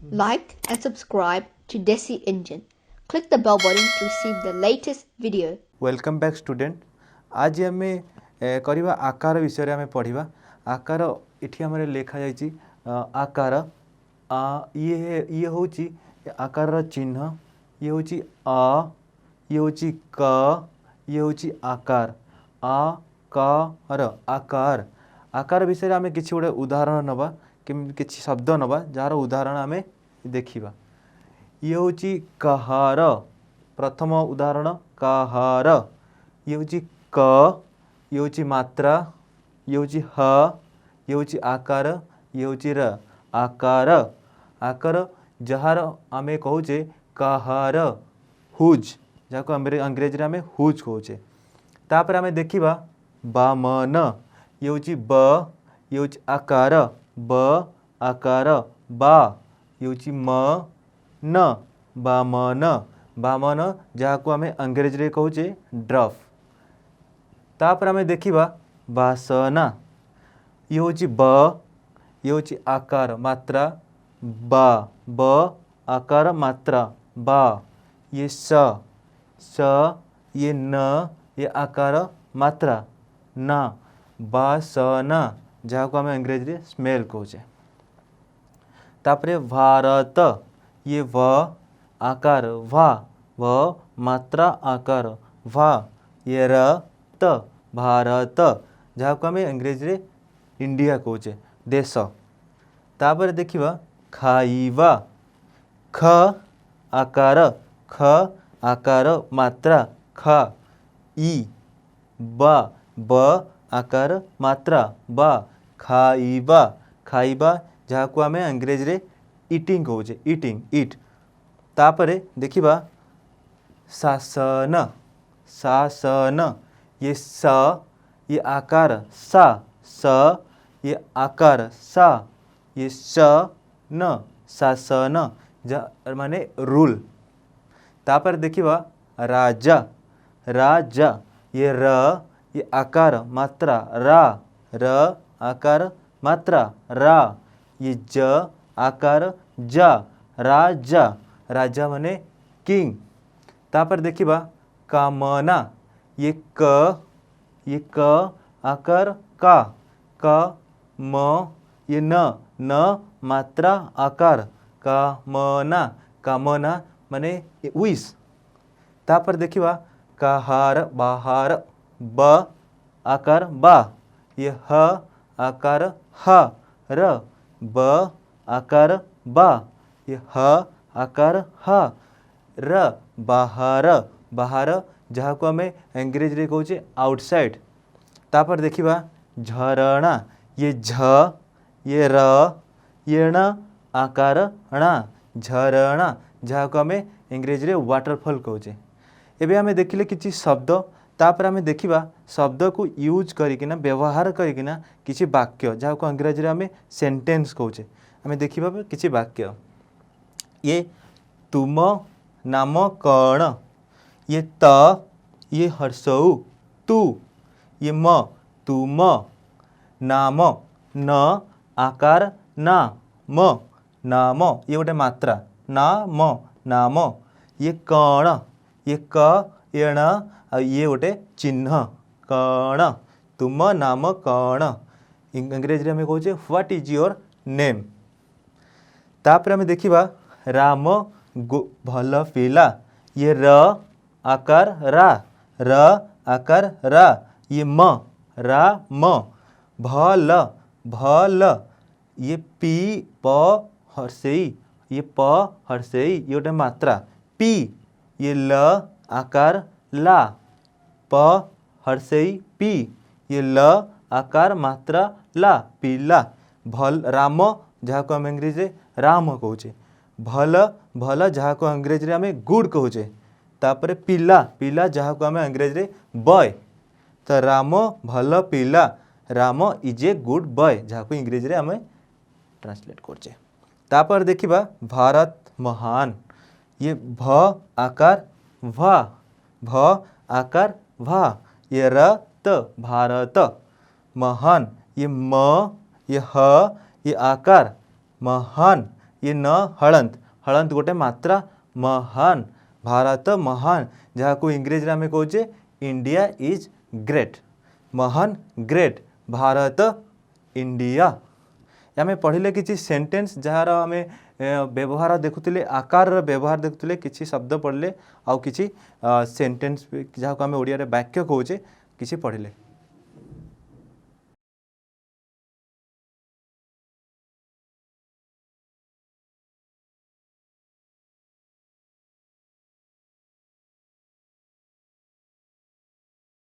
Like and subscribe to Desi Engine. Click the bell button to receive the latest video. Welcome back student. आज आम करवा आकार विषय आम पढ़ा। आकार ये आम लिखा जाइए आकार ये हूँ आकार चिन्ह, ये हूँ अ, ये हूँ क, ये हूँ आकार आ कार आकार। आकार विषय आम कि गोटे उदाहरण नवा कि शब्द नवा जार उदाहरण आम देखा। ये हूँ कहार, प्रथम उदाहरण कहार। ये हूँ क, ये हूँ मात्रा, ये हूँ ह, ये हूँ आकार, ये हूँ र आकार। आकार जार आमे कहूचे कहार हुज, जहाँ अंग्रेजी आमे हुज कहूचे। तापर आमे देखिबा बामन, ये हूँ ब, ये हूँ आकार ब आकार बा, ये हूँ म न बामन। बामन जहाँ को आमे अंग्रेजी रे कहूचे ड्रफ। तापर आमे देखिबा बासना, ये हूँ ब, ये हूँ आकार मात्रा बा ब आकार मात्रा बा। ये स ये न ये आकार मात्रा ना बासना, जहाँ को आमे अंग्रेजी रे स्मेल कहूचे। तापरे भारत, ये व आकार भा व मात्रा आकार भा। ये रत भारत, जहाँ को आम अंग्रेजी रे इंडिया कहूचे देश। तापर देखिबा खाइबा, ख आकार मात्रा खा ई ब आकार मात्रा बा खाइबा। खाइबा जहाँ को आम अंग्रेजी रे इटिंग कहूचे इटिंग इट। तापरे देखिबा शासन, शासन ये स ये आकार सा ये आकार सा ये स न शासन माने रूल। तापर देखिबा राजा, राजा ये र ये आकार मात्रा रा र आकार मात्रा रा। ये ज आकार जा राजा, राजा माने किंग। तापर देखिबा कामना, ये क आकार का म ये न मात्रा आकार कामना। कामना माने विश। तापर देखिबा कहार बाहर ब आकार बा, ये ह आकार ह र ब आकार बा, ये ह आकार ह र बाहर। बाहर जहाँ को आम अंग्रेजी रे कहूचे आउटसाइड। तापर देखिबा झरणा, ये झ ये र ये ण आकार णा झरणा, जहाँ को आम इंग्रेजी रे वाटरफॉल कहूचे। एबे आमे देखिले किछि शब्द। तापर आमे देखिबा शब्द को यूज करिकिना व्यवहार करिकिना किछि वाक्य, जहाँ को अंग्रेजी रे आमे सेंटेंस कहूचे। आमे देखिबा किछि वाक्य। ये तुम नाम कण, ये त ये हर्षऊ तू, ये म तुम नाम न आकार ना म नाम ये गोटे मात्रा नाम नाम। ये कण ये क ये ण ये गोटे चिन्ह कण तुम नाम कण। अंग्रेजी में कहूचे व्हाट इज योर नेम। तापर आमे देखिबा राम भल पिला, ये र आकार रा र आकार रा ये म रा म भल भल ये पी प हर्षेई ये प हर्षेई ये गोटे मात्रा पी। ये ल आकार ला प हर्षेई पी ये ल आकार मात्रा ला पीला। भल राम जहाँ को आम अंग्रेजी राम कहूचे। भल भल जहाँ को अंग्रेजी आम गुड कहूचे। तापर पिला पिला जहाँ को आम अंग्रेजी बॉय। तो राम भल पिला Ram is a good boy, जहाँ को इंग्रेजी आम ट्रांसलेट करचे। तापर देखिबा भारत महान, ये भ आकार भा भ आकार भा ये रत भारत। महान ये म ये ह ये आकार महान ये न हलंत हलंत गोटे मात्रा महान भारत महान जहाँ को इंग्रेजी में आम कहे इंडिया इज ग्रेट महान ग्रेट भारत इंडिया आम पढ़ले किसी सेंटेंस जार आम व्यवहार देखुले आकार व्यवहार देखुले किसी शब्द पढ़ले आउ किसी सेंटेंस जहाँ को आम ओडिया रे वाक्य कहे किसी पढ़ले